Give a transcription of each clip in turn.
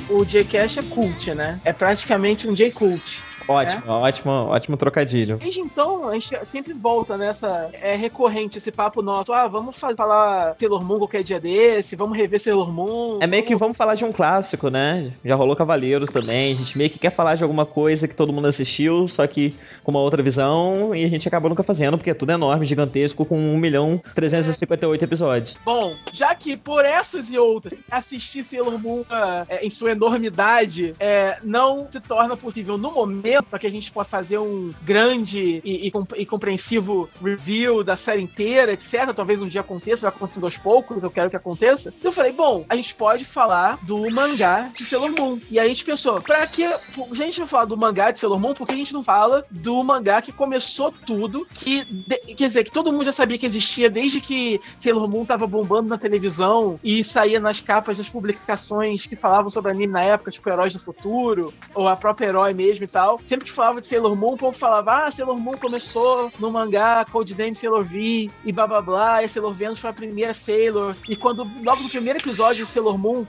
o J-Cash é cult, né? É praticamente um J-Cult. Ótimo trocadilho. Desde então, a gente sempre volta nessa. É recorrente esse papo nosso. Vamos falar Sailor Moon qualquer dia desse, vamos rever Sailor Moon. É meio que vamos falar de um clássico, né? Já rolou Cavaleiros também. A gente meio que quer falar de alguma coisa que todo mundo assistiu, só que com uma outra visão, e a gente acaba nunca fazendo, porque tudo é enorme, gigantesco, com 1.358 episódios. Bom, já que por essas e outras, assistir Sailor Moon em sua enormidade não se torna possível no momento, para que a gente possa fazer um grande e compreensivo review da série inteira, etc. Talvez um dia aconteça, vai acontecendo aos poucos, eu quero que aconteça. Então eu falei, bom, a gente pode falar do mangá de Sailor Moon. E aí a gente pensou, pra que a gente vai falar do mangá de Sailor Moon, por que a gente não fala do mangá que começou tudo, quer dizer, que todo mundo já sabia que existia desde que Sailor Moon tava bombando na televisão e saía nas capas das publicações que falavam sobre anime na época, tipo Heróis do Futuro, ou a própria Herói mesmo e tal. Sempre que falava de Sailor Moon, o povo falava, Sailor Moon começou no mangá Codename Sailor V e blá blá blá, e a Sailor Venus foi a primeira Sailor, e quando, logo no primeiro episódio de Sailor Moon,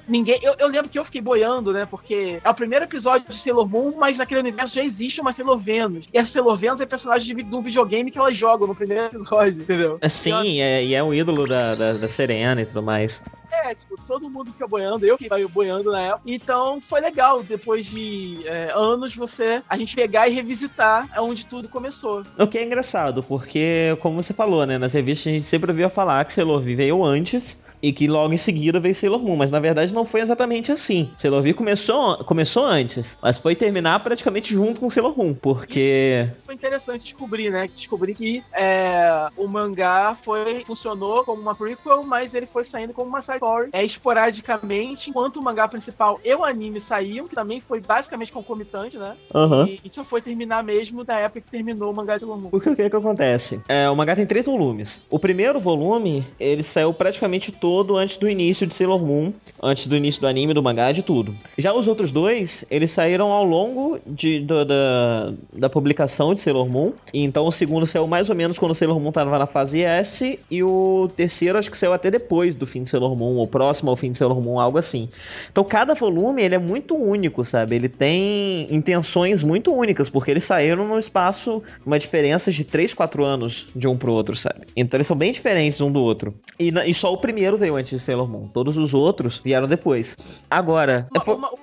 eu lembro que eu fiquei boiando, né, porque é o primeiro episódio de Sailor Moon, mas naquele universo já existe uma Sailor Venus, e a Sailor Venus é personagem de um videogame que elas jogam no primeiro episódio, entendeu? Sim, e é um ídolo da Serena e tudo mais. Todo mundo fica boiando, eu fiquei boiando na época. Então foi legal, depois de anos, a gente pegar e revisitar onde tudo começou. O que é engraçado, porque, como você falou, né, nas revistas a gente sempre ouvia falar que Sailor V veio antes e que logo em seguida veio Sailor Moon, mas na verdade não foi exatamente assim. Sailor V começou antes, mas foi terminar praticamente junto com Sailor Moon, porque... Isso foi interessante descobrir, né? Descobrir que o mangá funcionou como uma prequel, mas ele foi saindo como uma side story, esporadicamente, enquanto o mangá principal e o anime saíam, que também foi basicamente concomitante, né? E só foi terminar mesmo na época que terminou o mangá de Sailor Moon. Porque o que acontece? O mangá tem 3 volumes. O primeiro volume, ele saiu praticamente todo antes do início de Sailor Moon, antes do início do anime, do mangá, de tudo. Já os outros 2, eles saíram ao longo da publicação de Sailor Moon. E então o segundo saiu mais ou menos quando Sailor Moon estava na fase S, e o terceiro acho que saiu até depois do fim de Sailor Moon, ou próximo ao fim de Sailor Moon, algo assim. Então cada volume, ele é muito único, sabe? Ele tem intenções muito únicas, porque eles saíram num espaço, uma diferença de 3, 4 anos de um pro outro, sabe? Então eles são bem diferentes um do outro. E só o primeiro veio antes de Sailor Moon. Todos os outros vieram depois. Agora...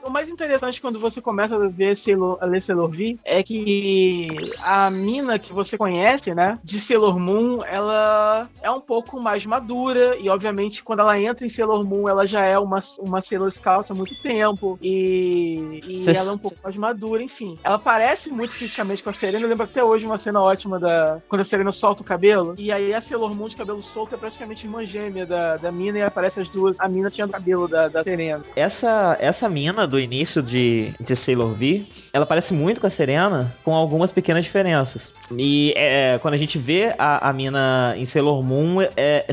O mais interessante quando você começa a ler Sailor V é que a mina que você conhece, né, de Sailor Moon, ela é um pouco mais madura e, obviamente, quando ela entra em Sailor Moon, ela já é uma Sailor Scout há muito tempo e ela é um pouco mais madura, enfim. Ela parece muito fisicamente com a Serena. Eu lembro até hoje uma cena ótima quando a Serena solta o cabelo e aí a Sailor Moon de cabelo solto é praticamente irmã gêmea da mina e aparece as duas. A mina tinha o cabelo da Serena. Essa mina do início de Sailor V, ela parece muito com a Serena, com algumas pequenas diferenças. E quando a gente vê a mina em Sailor Moon,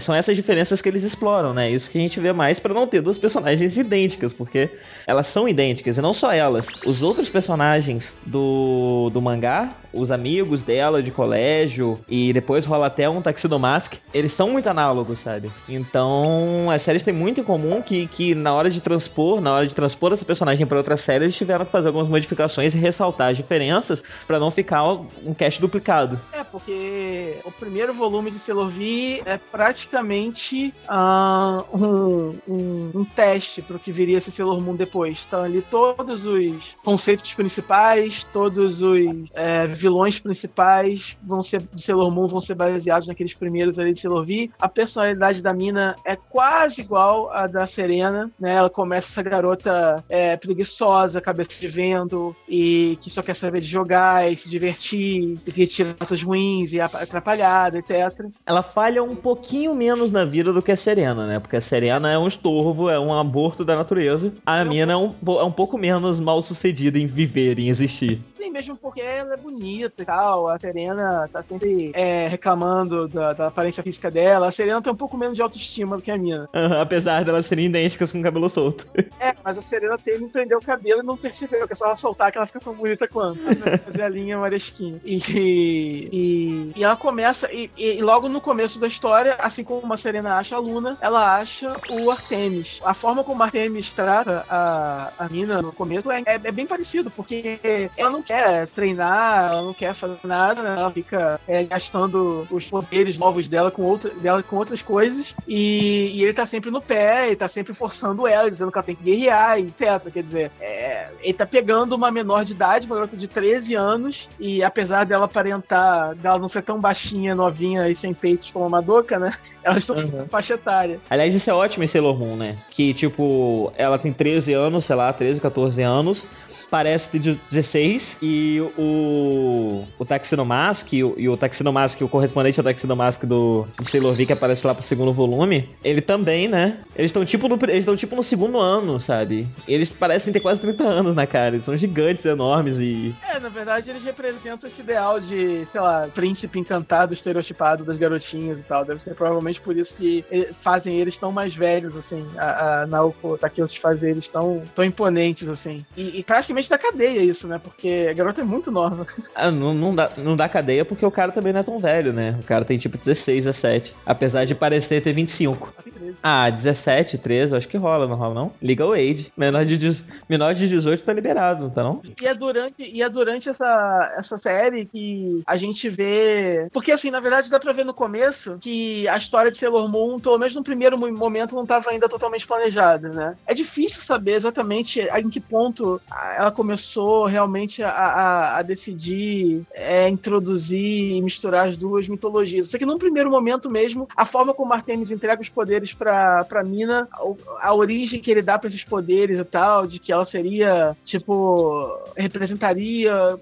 são essas diferenças que eles exploram, né? Isso que a gente vê mais pra não ter duas personagens idênticas, porque elas são idênticas, e não só elas. Os outros personagens do mangá, os amigos dela de colégio, e depois rola até um Tuxedo Mask, eles são muito análogos, sabe? Então, as séries têm muito em comum que na hora de transpor essa personagem pra outra série, eles tiveram que fazer algumas modificações e ressaltar as diferenças pra não ficar um cast duplicado. Porque o primeiro volume de Sailor V é praticamente um teste pro que viria a ser Sailor Moon depois. Estão ali todos os conceitos principais, todos os vilões principais de Sailor Moon vão ser baseados naqueles primeiros ali de Sailor V. A personalidade da mina é quase igual à da Serena, né? Ela começa essa garota preguiçosa, cabeça de vento, e que só quer saber de jogar e se divertir, e que tira notas ruins e atrapalhada, etc. Ela falha um pouquinho menos na vida do que a Serena, né? Porque a Serena é um estorvo, é um aborto da natureza. A mina é um pouco menos mal sucedida em viver, em existir. Sim, mesmo porque ela é bonita e tal. A Serena tá sempre reclamando da aparência física dela. A Serena tem um pouco menos de autoestima do que a Mina. Apesar delas serem idênticas com o cabelo solto. Mas a Serena Taylor prendeu o cabelo e não percebeu, que é só ela soltar que ela fica tão bonita quanto. Fazer a linha Maresquinha. E ela começa, e logo no começo da história, assim como a Serena acha a Luna, ela acha o Artemis. A forma como a Artemis trata a Mina no começo é bem parecido, porque ela não quer treinar, ela não quer fazer nada, né? Ela fica gastando os poderes novos dela com outras coisas, e ele tá sempre no pé, ele tá sempre forçando ela, dizendo que ela tem que guerrear, etc. Quer dizer, ele tá pegando uma menor de idade, uma garota de 13 anos, e apesar dela aparentar, dela não ser tão baixinha, novinha e sem peitos como a Madoka, né? Elas estão com faixa etária. Aliás, isso é ótimo em Sailor Moon, né? Que, tipo, ela tem 13 anos, sei lá, 13, 14 anos, parece ter 16, e o Taxinomask, e o Taxinomask, o correspondente ao Taxinomask do Sailor V, que aparece lá pro segundo volume, ele também, né? Eles estão tipo no segundo ano, sabe? Eles parecem ter quase 30 anos na cara, eles são gigantes, enormes e... Na verdade, eles representam esse ideal de, sei lá, príncipe encantado, estereotipado das garotinhas e tal. Deve ser provavelmente por isso que fazem eles tão mais velhos, assim. A Naoko Takeuchi faz eles tão imponentes, assim. E praticamente da cadeia isso, né? Porque a garota é muito nova. Não dá cadeia porque o cara também não é tão velho, né? O cara tem tipo 16, 17. Apesar de parecer ter 25. 17, 13, acho que rola, não rola não? Legal age. Menor de 18 tá liberado, não tá não? E é durante essa série que a gente vê... Porque assim, na verdade dá pra ver no começo que a história de Sailor Moon, pelo menos no primeiro momento, não tava ainda totalmente planejada, né? É difícil saber exatamente em que ponto ela começou realmente a decidir introduzir e misturar as duas mitologias. Só que num primeiro momento mesmo, a forma como Artemis entrega os poderes pra Mina, a origem que ele dá pra esses poderes e tal, de que ela seria, tipo,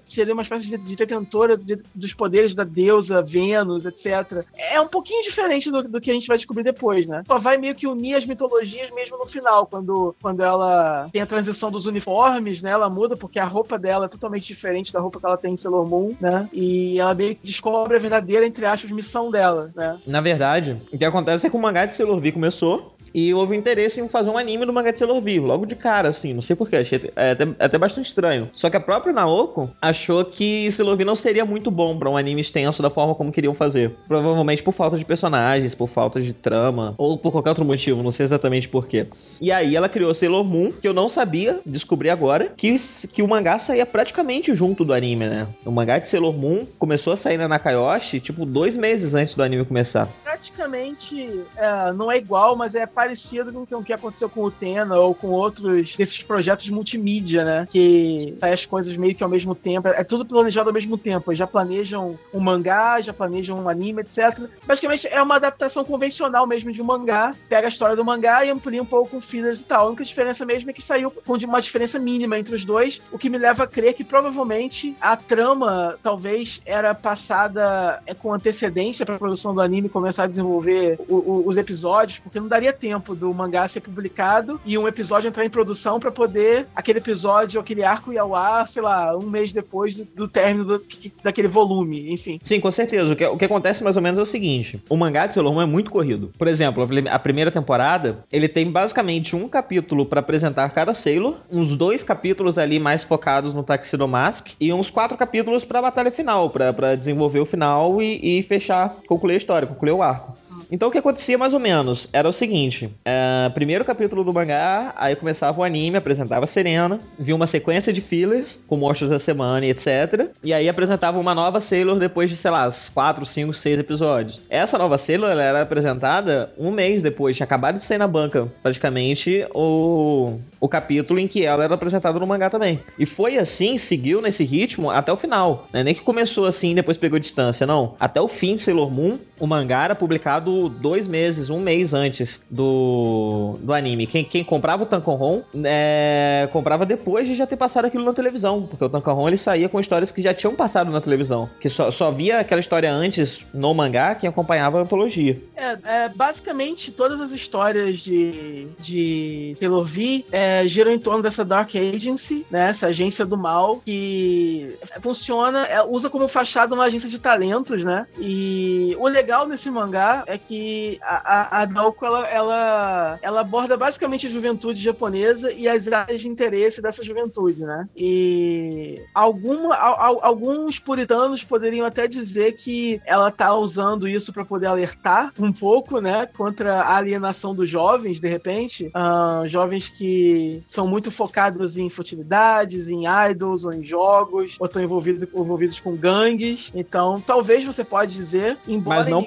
seria uma espécie de detentora dos poderes da deusa Vênus, etc. É um pouquinho diferente do que a gente vai descobrir depois, né? Só vai meio que unir as mitologias mesmo no final, quando ela tem a transição dos uniformes, né? Ela muda porque a roupa dela é totalmente diferente da roupa que ela tem em Sailor Moon, né? E ela meio que descobre a verdadeira, entre aspas, missão dela, né? Na verdade, o que acontece é que o mangá de Sailor V começou e houve interesse em fazer um anime do mangá de Sailor V, logo de cara, assim, não sei porquê, achei até bastante estranho. Só que a própria Naoko achou que Sailor V não seria muito bom pra um anime extenso da forma como queriam fazer. Provavelmente por falta de personagens, por falta de trama, ou por qualquer outro motivo, não sei exatamente porquê. E aí ela criou Sailor Moon, que eu não sabia, descobri agora, que o mangá saía praticamente junto do anime, né? O mangá de Sailor Moon começou a sair na Nakayoshi, tipo, 2 meses antes do anime começar. Praticamente, não é igual, mas é parecido com o que aconteceu com o Tena ou com outros desses projetos multimídia, né? Que faz as coisas meio que ao mesmo tempo. É tudo planejado ao mesmo tempo. Eles já planejam um mangá, já planejam um anime, etc. Basicamente é uma adaptação convencional mesmo de um mangá. Pega a história do mangá e amplia um pouco com fillers e tal. A única diferença mesmo é que saiu com uma diferença mínima entre os dois, o que me leva a crer que provavelmente a trama talvez era passada com antecedência para a produção do anime começar a desenvolver os episódios, porque não daria tempo do mangá ser publicado e um episódio entrar em produção para poder aquele episódio, aquele arco ir ao ar, sei lá, um mês depois do término daquele volume, enfim. Sim, com certeza. O que acontece mais ou menos é o seguinte: o mangá de Sailor Moon é muito corrido. Por exemplo, a primeira temporada, ele tem basicamente um capítulo para apresentar cada Sailor, uns 2 capítulos ali mais focados no Tuxedo Mask e uns 4 capítulos pra batalha final, pra desenvolver o final e fechar, concluir a história, concluir o arco. Então o que acontecia mais ou menos era o seguinte: primeiro capítulo do mangá, aí começava o anime, apresentava a Serena, via uma sequência de fillers com monstros da semana e etc. E aí apresentava uma nova Sailor depois de, sei lá, 4, 5, 6 episódios. Essa nova Sailor, ela era apresentada um mês depois, tinha acabado de sair na banca, praticamente, o capítulo em que ela era apresentada no mangá também. E foi assim, seguiu nesse ritmo até o final. Não é nem que começou assim e depois pegou distância, não. Até o fim de Sailor Moon, o mangá era publicado 2 meses, um mês antes do anime. Quem comprava o Tankohon comprava depois de já ter passado aquilo na televisão, porque o Tankohon ele saía com histórias que já tinham passado na televisão, que só via aquela história antes no mangá quem acompanhava a antologia. Basicamente todas as histórias de Sailor V giram em torno dessa Dark Agency, né, essa agência do mal que funciona, usa como fachada uma agência de talentos, né, e o legal nesse mangá é que que a Naoko, ela aborda basicamente a juventude japonesa e as áreas de interesse dessa juventude, né? E alguns puritanos poderiam até dizer que ela tá usando isso para poder alertar um pouco, né? Contra a alienação dos jovens, de repente. Jovens que são muito focados em futilidades, em idols ou em jogos, ou estão envolvidos com gangues. Então, talvez você pode dizer, embora... Mas não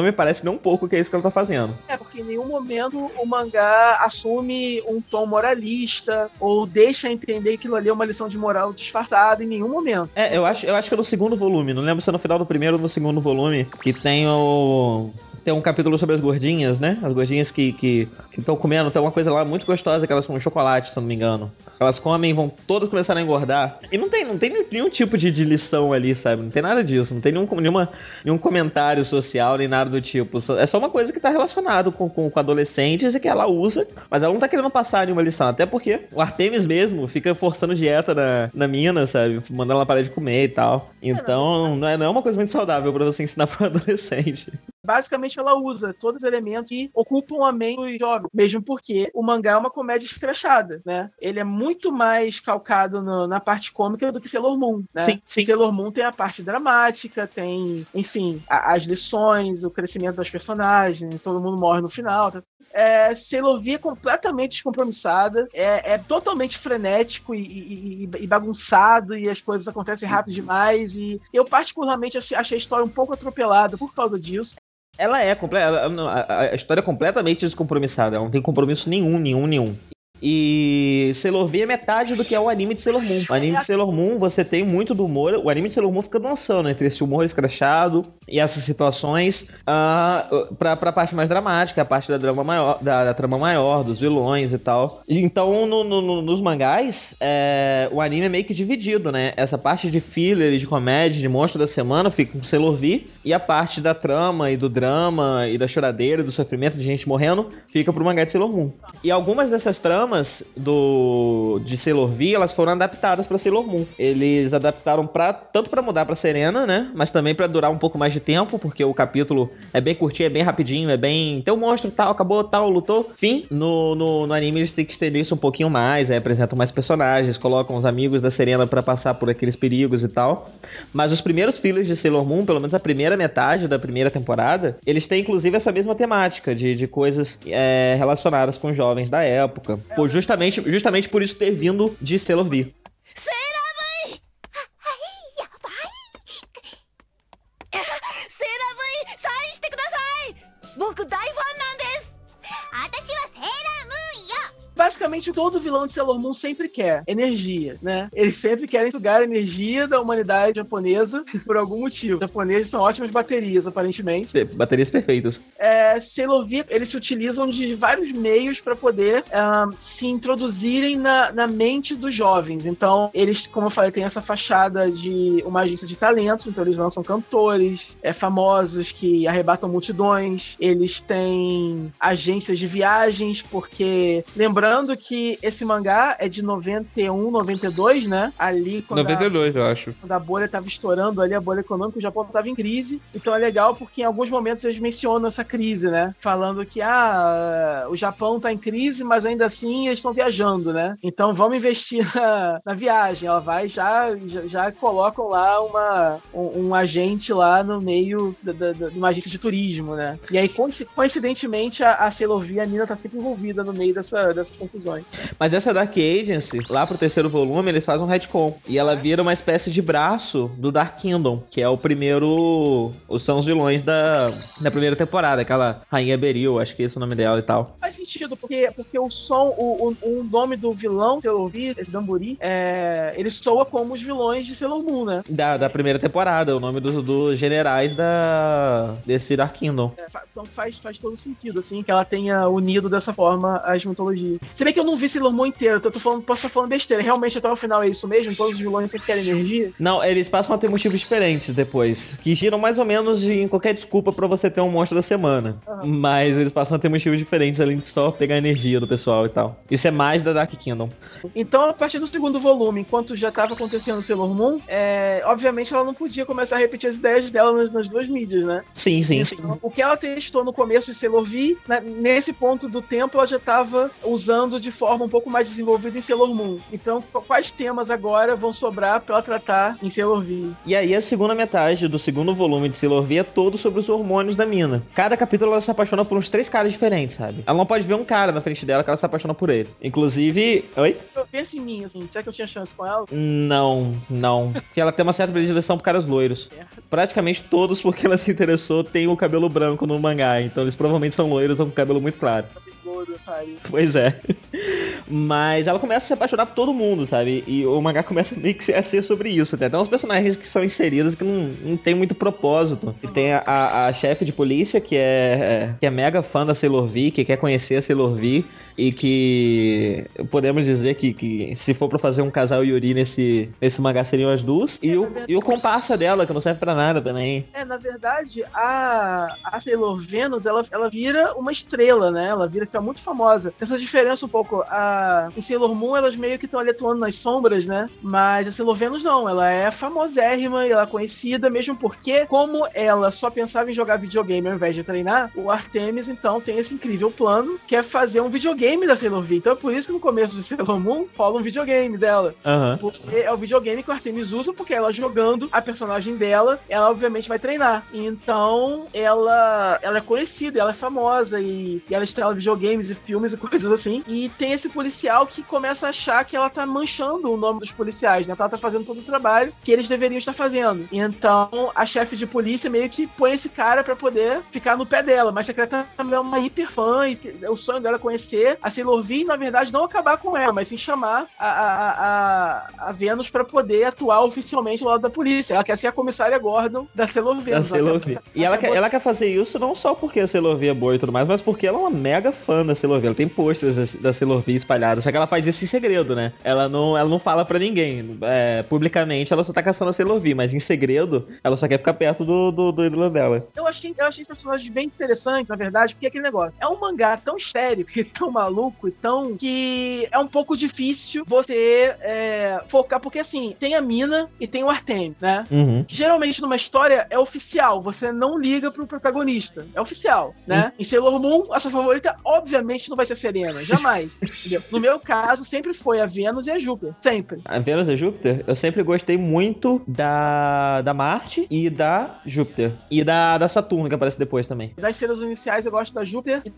me parece nem um pouco que é isso que ela tá fazendo. Porque em nenhum momento o mangá assume um tom moralista ou deixa entender que aquilo ali é uma lição de moral disfarçada em nenhum momento. Eu acho que é no segundo volume, não lembro se é no final do primeiro ou no segundo volume, que tem um capítulo sobre as gordinhas, né? As gordinhas que estão comendo, tem uma coisa lá muito gostosa que elas comem chocolate, se eu não me engano. Elas comem e vão todas começar a engordar. E não tem nenhum tipo de lição ali, sabe? Não tem nada disso. Não tem nenhum comentário social, nem nada do tipo. É só uma coisa que tá relacionado com adolescentes e que ela usa, mas ela não tá querendo passar nenhuma lição. Até porque o Artemis mesmo fica forçando dieta na mina, sabe? Mandando ela parar de comer e tal. Então, não é uma coisa muito saudável pra você ensinar pra um adolescente. Basicamente, ela usa todos os elementos que ocupam a mente dos jovens, mesmo porque o mangá é uma comédia escrachada, né? Ele é muito mais calcado na parte cômica do que Sailor Moon, né? Sim. Sailor Moon tem a parte dramática, tem, enfim, as lições, o crescimento das personagens, todo mundo morre no final, tá? Sailor V é completamente descompromissada, é totalmente frenético e bagunçado, e as coisas acontecem rápido demais, e eu particularmente achei a história um pouco atropelada por causa disso. Ela a história é completamente descompromissada, ela não tem compromisso nenhum. E Sailor V é metade do que é o anime de Sailor Moon. O anime de Sailor Moon, você tem muito do humor. O anime de Sailor Moon fica dançando entre esse humor escrachado e essas situações pra parte mais dramática, a parte da trama maior, dos vilões e tal. Então, nos mangás, o anime é meio que dividido, né? Essa parte de filler, de comédia, de monstro da semana fica com Sailor V, e a parte da trama e do drama e da choradeira e do sofrimento de gente morrendo fica pro mangá de Sailor Moon. E algumas dessas tramas de Sailor V, elas foram adaptadas pra Sailor Moon. Eles adaptaram tanto pra mudar pra Serena, né? Mas também pra durar um pouco mais de tempo, porque o capítulo é bem curtinho, é bem rapidinho, tem um monstro, tal, acabou, tal, lutou, fim. No anime eles têm que estender isso um pouquinho mais, apresentam mais personagens, colocam os amigos da Serena pra passar por aqueles perigos e tal. Mas os primeiros fillers de Sailor Moon, pelo menos a primeira metade da primeira temporada, eles têm inclusive essa mesma temática de coisas relacionadas com jovens da época. Justamente por isso ter vindo de Sailor V. Basicamente, todo vilão de Sailor Moon sempre quer energia, né? Eles sempre querem sugar a energia da humanidade japonesa por algum motivo. Os japoneses são ótimas baterias, aparentemente. Baterias perfeitas. Sailor V, eles se utilizam de vários meios para poder se introduzirem na mente dos jovens. Então, eles, como eu falei, têm essa fachada de uma agência de talentos, então eles lançam cantores famosos que arrebatam multidões. Eles têm agências de viagens, porque, lembrando que esse mangá é de 91, 92, né? Ali quando 92, eu acho. Quando a bolha tava estourando ali, a bolha econômica, o Japão tava em crise. Então é legal porque em alguns momentos eles mencionam essa crise, né? Falando que o Japão tá em crise, mas ainda assim eles estão viajando, né? Então vamos investir na viagem. Ela vai já colocam lá um agente lá no meio de uma agência de turismo, né? E aí, coincidentemente, a Sailor V e a Nina tá sempre envolvida no meio dessas confusões. Mas essa Dark Agency, lá pro terceiro volume, eles fazem um retcon. E ela vira uma espécie de braço do Dark Kingdom, que é o primeiro... São os vilões da primeira temporada, aquela Rainha Beryl, acho que esse é o nome dela e tal. Faz sentido, porque o nome do vilão, Sailor V, esse Damburi, ele soa como os vilões de Sailor Moon, né? Da primeira temporada, o nome dos generais desse Dark Kingdom. Então faz todo sentido, assim, que ela tenha unido dessa forma as mitologias. Se bem que eu não vi Sailor Moon inteiro, posso estar falando besteira. Realmente até o final é isso mesmo? Todos os vilões sempre querem energia? Não, eles passam a ter motivos diferentes depois, que giram mais ou menos em qualquer desculpa pra você ter um monstro da semana. Mas eles passam a ter motivos diferentes, além de só pegar a energia do pessoal e tal. Isso é mais da Dark Kingdom. Então, a partir do segundo volume, enquanto já estava acontecendo o Sailor Moon, obviamente ela não podia começar a repetir as ideias dela nas duas mídias, né? Sim. Então, o que ela testou no começo de Sailor V, nesse ponto do tempo, ela já estava usando de forma um pouco mais desenvolvida em Sailor Moon. Então, quais temas agora vão sobrar pra ela tratar em Sailor V? E aí, a segunda metade do segundo volume de Sailor V é todo sobre os hormônios da mina. Cada capítulo ela se apaixona por uns 3 caras diferentes, sabe? Ela não pode ver um cara na frente dela que ela se apaixona por ele. Inclusive... Oi? Eu penso em mim, assim, será que eu tinha chance com ela? Não. Porque ela tem uma certa predileção por caras loiros. Praticamente todos, porque ela se interessou, têm o cabelo branco no mangá. Então eles provavelmente são loiros ou com cabelo muito claro. Pois é. Mas ela começa a se apaixonar por todo mundo, sabe? E o mangá começa meio que a ser sobre isso. Tem até uns personagens que são inseridos que não tem muito propósito. E tem a chefe de polícia, que é mega fã da Sailor V, que quer conhecer a Sailor V. E que podemos dizer que se for pra fazer um casal Yuri nesse mangá seriam as duas. E o comparsa dela, que não serve pra nada também. Na verdade, a Sailor Venus, ela vira uma estrela, né? Ela vira fica muito famosa. Essa diferença um pouco, em Sailor Moon elas meio que estão ali atuando nas sombras, né? Mas a Sailor Venus não, ela é famosérrima e ela é conhecida, mesmo porque, como ela só pensava em jogar videogame ao invés de treinar, o Artemis então tem esse incrível plano, que é fazer um videogame da Sailor V. Então é por isso que no começo de Sailor Moon rola um videogame dela. Porque é o videogame que o Artemis usa, porque ela jogando a personagem dela, ela obviamente vai treinar. Então ela é conhecida, ela é famosa e ela estrela videogames e filmes e coisas assim. E tem esse policial que começa a achar que ela tá manchando o nome dos policiais, né? Ela tá fazendo todo o trabalho que eles deveriam estar fazendo. Então a chefe de polícia meio que põe esse cara pra poder ficar no pé dela. Mas a secreta é uma hiper fã e o sonho dela é conhecer a Sailor V, na verdade, não acabar com ela, mas sim chamar a Venus pra poder atuar oficialmente ao lado da polícia. Ela quer ser a comissária Gordon da Sailor V. E ela quer fazer isso não só porque a Sailor V é boa e tudo mais, mas porque ela é uma mega fã da Sailor V. Ela tem posters da Sailor V espalhados, só que ela faz isso em segredo, né? Ela não fala pra ninguém. Publicamente ela só tá caçando a Sailor V, mas em segredo ela só quer ficar perto do ídolo dela. Eu achei esse personagem bem interessante, na verdade, porque aquele negócio é um mangá tão estéril e tão maluco e tão que é um pouco difícil você focar, porque assim, tem a Mina e tem o Artemis, né? Geralmente numa história é oficial, você não liga pro protagonista, é oficial, né? Em Sailor Moon, a sua favorita obviamente não vai ser Serena, jamais. Entendeu? No meu caso, sempre foi a Venus e a Júpiter, sempre. A Venus e a Júpiter? Eu sempre gostei muito da Marte e da Júpiter. E da Saturno, que aparece depois também. Das cenas iniciais eu gosto da Júpiter, e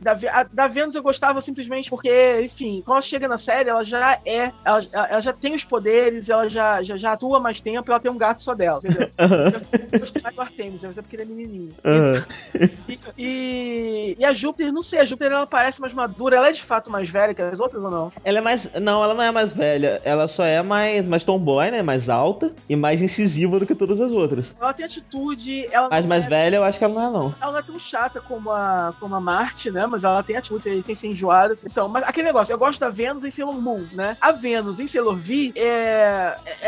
da Venus eu gostava simplesmente porque, enfim, quando ela chega na série, ela já tem os poderes, ela já atua mais tempo, ela tem um gato só dela, entendeu? Eu gostava do Artemis, mas é porque ele é menininho. E a Júpiter, não sei, a Júpiter ela parece mais madura, ela é de fato mais velha que as outras ou não? Ela é mais... Não, ela não é mais velha, ela só é mais tomboy, né, mais alta e mais incisiva do que todas as outras. Ela tem atitude... Mas mais velha eu acho que ela não é, não. Ela não é tão chata como a Marte, né, mas ela tem atitude sem ser enjoada. Então, mas aquele negócio, eu gosto da Venus em Sailor Moon, né? A Venus em Sailor V,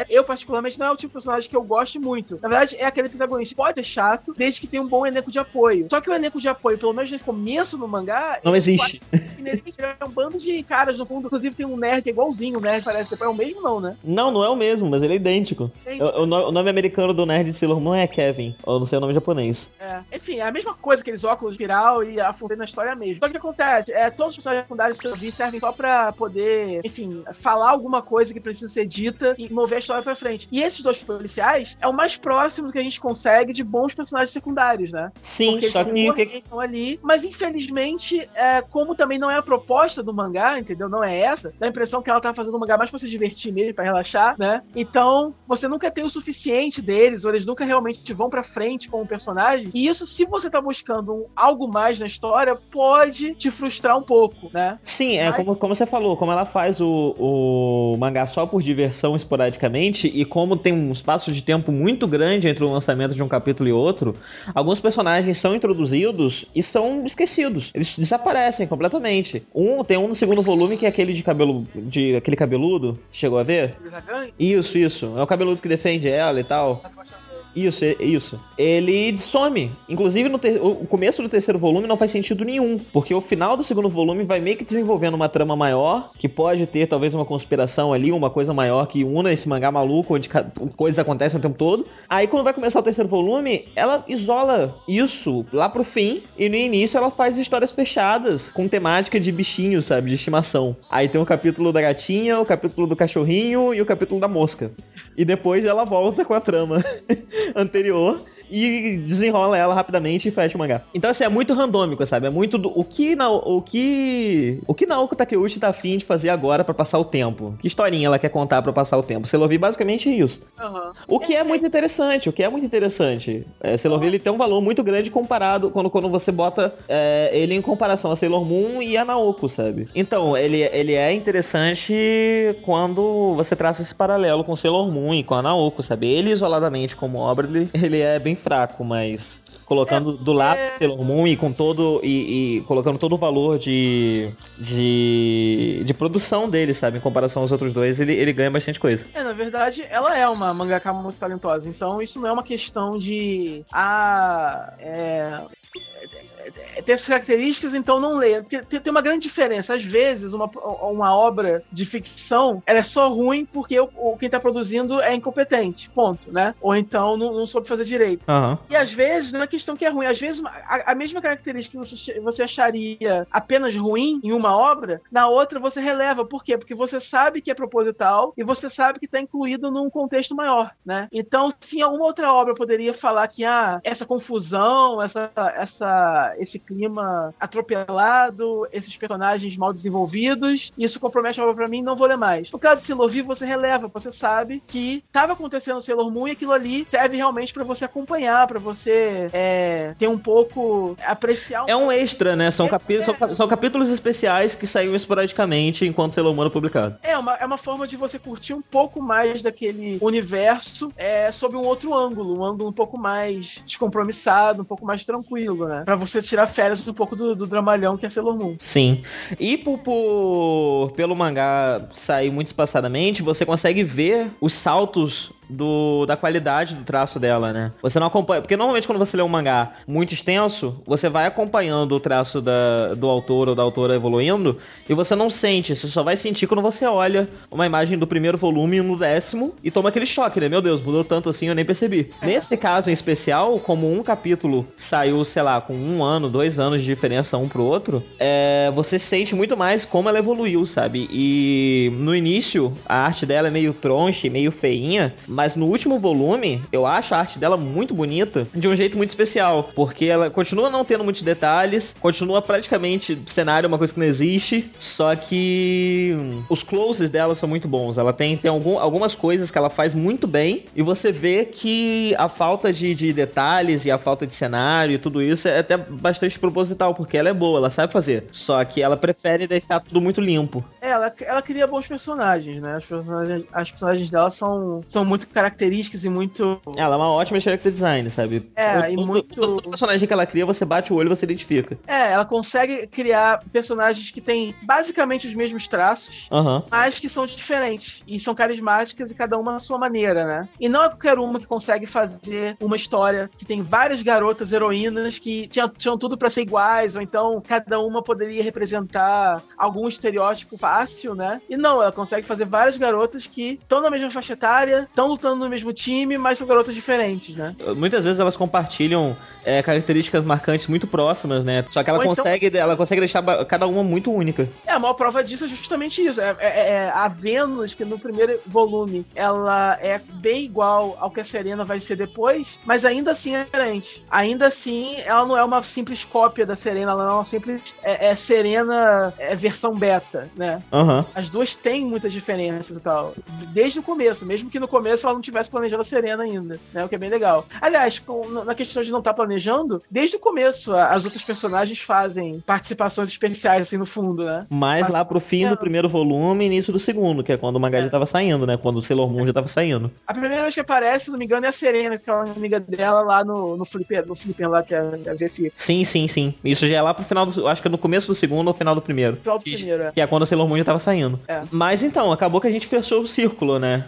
eu particularmente não é o tipo de personagem que eu gosto muito. Na verdade, é aquele protagonista que pode ser chato, desde que tenha um bom elenco de apoio. Só que o elenco de apoio, pelo menos no começo no mangá... Não existe. É um bando de caras no fundo, inclusive tem um nerd igualzinho, o nerd parece que é o mesmo não, né? Não é o mesmo, mas ele é idêntico. O nome americano do nerd de Sailor Moon é Kevin, ou não sei o nome japonês. Enfim, é a mesma coisa, aqueles óculos espiral e a fundei na história mesmo. Só que o que acontece? Todos os personagens secundários de Sailor V servem só pra poder, enfim, falar alguma coisa que precisa ser dita e mover a história pra frente. E esses dois policiais é o mais próximo que a gente consegue de bons personagens secundários, né? Sim, porque só que estão ali, mas infelizmente, como também não é a proposta do mangá, entendeu? Não é essa, dá a impressão que ela tá fazendo um mangá mais pra se divertir mesmo, pra relaxar, né? Então, você nunca tem o suficiente deles, ou eles nunca realmente vão pra frente com o personagem, e isso, se você tá buscando algo mais na história, pode te frustrar um pouco, né? Sim, como você falou, como ela faz o mangá só por diversão esporadicamente, e como tem um espaço de tempo muito grande entre o lançamento de um capítulo e outro, alguns personagens são introduzidos e são esquecidos. Eles desaparecem completamente. Tem um no segundo volume que aquele de cabelo. Aquele cabeludo. Chegou a ver? Isso. É o cabeludo que defende ela e tal. Isso. Ele some. Inclusive, o começo do terceiro volume não faz sentido nenhum. Porque o final do segundo volume vai meio que desenvolvendo uma trama maior, que pode ter talvez uma conspiração ali, uma coisa maior que una esse mangá maluco, onde coisas acontecem o tempo todo. Aí, quando vai começar o terceiro volume, ela isola isso lá pro fim. E no início ela faz histórias fechadas, com temática de bichinhos, sabe? De estimação. Aí tem o capítulo da gatinha, o capítulo do cachorrinho e o capítulo da mosca. E depois ela volta com a trama anterior e desenrola ela rapidamente e fecha o mangá. Então, assim, é muito randômico, sabe? É muito o que Naoko Takeuchi tá afim de fazer agora pra passar o tempo. Que historinha ela quer contar pra passar o tempo. Sailor V basicamente é isso. Uhum. O que é muito interessante. Sailor V ele tem um valor muito grande comparado quando você bota ele em comparação a Sailor Moon e a Naoko, sabe? Então, ele é interessante quando você traça esse paralelo com Sailor Moon e com a Naoko, sabe? Ele isoladamente como obra, ele é bem fraco, mas colocando do lado de Sailor Moon e com e colocando todo o valor de produção dele, sabe? Em comparação aos outros dois, ele ganha bastante coisa. Na verdade, ela é uma mangaka muito talentosa, então isso não é uma questão de ter essas características, então não lê. Porque tem uma grande diferença. Às vezes, uma obra de ficção, ela é só ruim porque quem tá produzindo é incompetente. Ponto, né? Ou então não soube fazer direito. Uhum. E às vezes, não é questão que é ruim. Às vezes, a mesma característica que você acharia apenas ruim em uma obra, na outra você releva. Por quê? Porque você sabe que é proposital e você sabe que tá incluído num contexto maior, né? Então, se alguma outra obra poderia falar que essa confusão, esse clima atropelado, esses personagens mal desenvolvidos, isso compromete a obra pra mim, não vou ler mais. No caso de Sailor V, você releva, você sabe que estava acontecendo no Sailor Moon e aquilo ali serve realmente pra você acompanhar, pra você ter um pouco, apreciar É um extra, né? São capítulos especiais que saíram esporadicamente enquanto Sailor Moon era publicado. É uma forma de você curtir um pouco mais daquele universo sob um outro ângulo, um ângulo um pouco mais descompromissado, um pouco mais tranquilo, né? Pra você tirar férias um pouco do dramalhão que é Sailor Moon. Sim. E pelo mangá sair muito espaçadamente, você consegue ver os saltos da qualidade do traço dela, né? Você não acompanha... Porque normalmente quando você lê um mangá muito extenso, você vai acompanhando o traço do autor ou da autora evoluindo e você não sente. Você só vai sentir quando você olha uma imagem do primeiro volume no 10º e toma aquele choque, né? Meu Deus, mudou tanto assim, eu nem percebi. Nesse caso em especial, como um capítulo saiu, sei lá, com 1 ano, 2 anos de diferença um pro outro, você sente muito mais como ela evoluiu, sabe? E no início, a arte dela é meio troncha, meio feinha, mas no último volume, eu acho a arte dela muito bonita, de um jeito muito especial, porque ela continua não tendo muitos detalhes, continua praticamente cenário, uma coisa que não existe, só que os closes dela são muito bons. Ela tem algumas coisas que ela faz muito bem, e você vê que a falta de detalhes e a falta de cenário e tudo isso é até bastante proposital, porque ela é boa, ela sabe fazer, só que ela prefere deixar tudo muito limpo. Ela cria bons personagens, né? As personagens dela são muito características e muito... Ela é uma ótima character design, sabe? Todo personagem que ela cria, você bate o olho e você identifica. Ela consegue criar personagens que têm basicamente os mesmos traços, mas que são diferentes. E são carismáticas e cada uma à sua maneira, né? E não é qualquer uma que consegue fazer uma história que tem várias garotas heroínas que tinham tudo pra ser iguais, ou então cada uma poderia representar algum estereótipo fácil, né? E não, ela consegue fazer várias garotas que estão na mesma faixa etária, estão lutando no mesmo time, mas são garotas diferentes, né? Muitas vezes elas compartilham características marcantes muito próximas, né? Só que ela consegue deixar cada uma muito única. A maior prova disso é justamente isso. A Venus, que no primeiro volume ela é bem igual ao que a Serena vai ser depois, mas ainda assim é diferente. Ainda assim, ela não é uma simples cópia da Serena, ela não é uma simples Serena versão beta, né? As duas têm muitas diferenças e tal. Desde o começo, mesmo que no começo ela não tivesse planejado a Serena ainda, né? O que é bem legal. Aliás, na questão de não estar planejando, desde o começo as outras personagens fazem participações especiais assim no fundo, né? Mas lá pro fim do primeiro volume e início do segundo, que é quando o mangá já tava saindo, né? Quando o Sailor Moon já tava saindo. A primeira vez que aparece, se não me engano, é a Serena, que é uma amiga dela lá no flipper lá que a V fica. Sim. Isso já é lá pro final acho que é no começo do segundo ou final do primeiro. Final do primeiro, Que é quando o Sailor Moon junho tava saindo. Mas então, acabou que a gente fechou o círculo, né?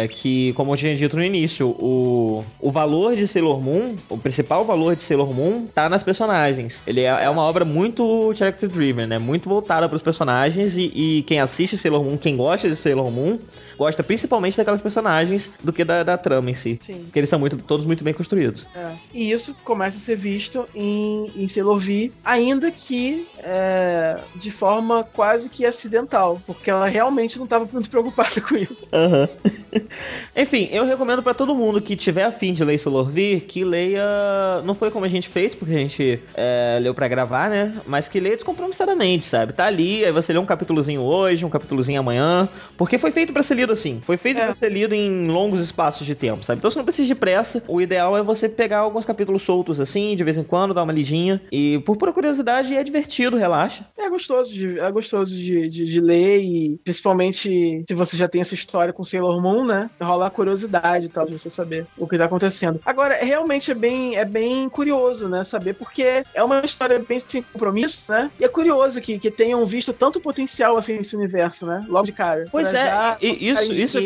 Que, como eu tinha dito no início, o valor de Sailor Moon, o principal valor de Sailor Moon tá nas personagens. Ele é uma obra muito character driven, né? Muito voltada pros personagens e quem assiste Sailor Moon, quem gosta de Sailor Moon, gosta principalmente daquelas personagens do que da trama em si. Sim. Porque eles são todos muito bem construídos. E isso começa a ser visto em Sailor V, ainda que de forma quase que acidental, porque ela realmente não estava muito preocupada com isso. Enfim, eu recomendo pra todo mundo que tiver afim de ler Sailor V, que leia... Não foi como a gente fez, porque a gente leu pra gravar, né? Mas que leia descompromissadamente, sabe? Tá ali, aí você lê um capítulozinho hoje, um capítulozinho amanhã, porque foi feito pra ser lido assim. Foi feito pra ser lido em longos espaços de tempo, sabe? Então você não precisa de pressa. O ideal é você pegar alguns capítulos soltos assim, de vez em quando, dar uma lidinha. E por pura curiosidade, é divertido, relaxa. É gostoso de ler, e principalmente se você já tem essa história com Sailor Moon, né? Rola a curiosidade e tal, de você saber o que tá acontecendo. Agora, realmente é bem curioso, né? Saber, porque é uma história bem sem compromisso, né? E é curioso que tenham visto tanto potencial assim nesse universo, né? Logo de cara. Pois isso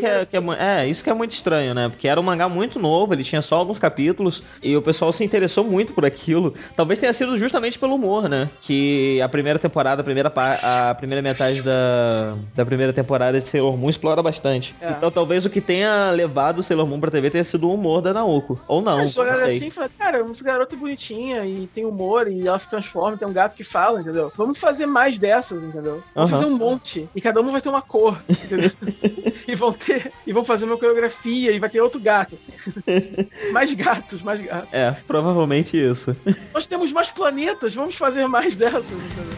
que é muito estranho, né? Porque era um mangá muito novo, ele tinha só alguns capítulos e o pessoal se interessou muito por aquilo. Talvez tenha sido justamente pelo humor, né? Que a primeira temporada, a primeira metade da primeira temporada de Sailor Moon explora bastante. Então talvez o que tenha levado o Sailor Moon pra TV tenha sido o humor da Naoko. Ou não, não sei. Assim, fala, cara, essa garota é bonitinha e tem humor e ela se transforma, tem um gato que fala, entendeu? Vamos fazer mais dessas, entendeu? Vamos fazer um monte. E cada uma vai ter uma cor, entendeu? e vão fazer uma coreografia e vai ter outro gato. mais gatos. Provavelmente isso. Nós temos mais planetas, vamos fazer mais dessas, entendeu?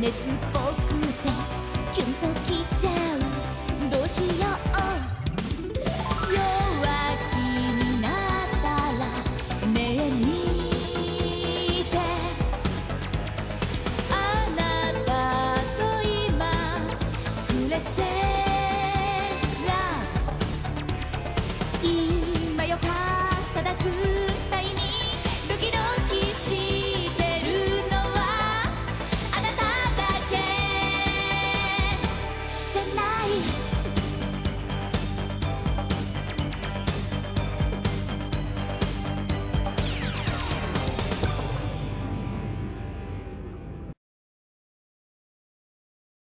It's